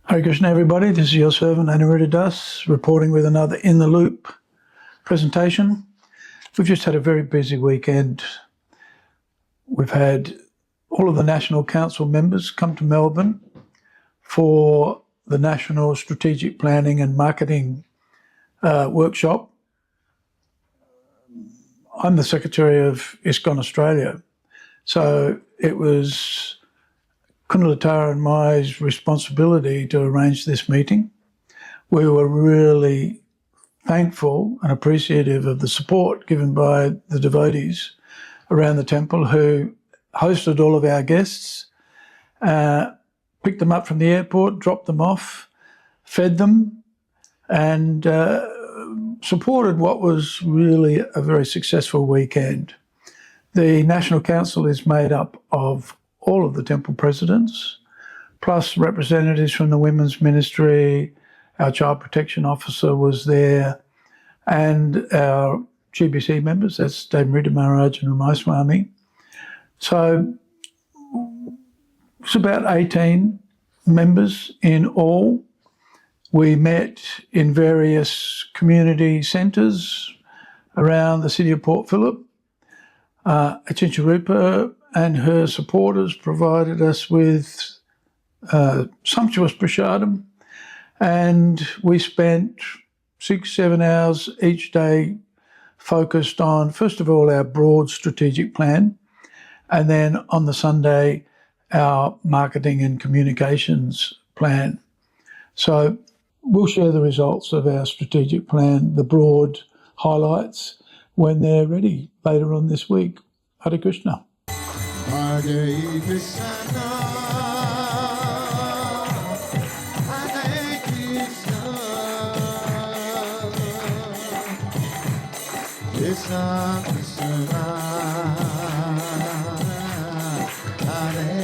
Hare Krishna, everybody. This is your servant Aniruddha Dasa, reporting with another In the Loop presentation. We've just had a very busy weekend. We've had all of the National Council members come to Melbourne for the National Strategic Planning and Marketing workshop. I'm the Secretary of ISKCON Australia, so it was Kundalatara and my responsibility to arrange this meeting. We were really thankful and appreciative of the support given by the devotees around the temple who hosted all of our guests, picked them up from the airport, dropped them off, fed them, and supported what was really a very successful weekend. The National Council is made up of all of the temple presidents, plus representatives from the Women's Ministry. Our Child Protection Officer was there, and our GBC members, that's Aniruddha Maharaj and Ramai Swami. So it's about 18 members in all. We met in various community centres around the city of Port Phillip. Achincha Rupa and her supporters provided us with sumptuous prasadam, and we spent 6-7 hours each day focused on, first of all, our broad strategic plan, and then on the Sunday, our marketing and communications plan. So we'll share the results of our strategic plan, the broad highlights, when they're ready later on this week. Hare Krishna. Hare Krishna, Hare Krishna, Krishna Krishna, Hare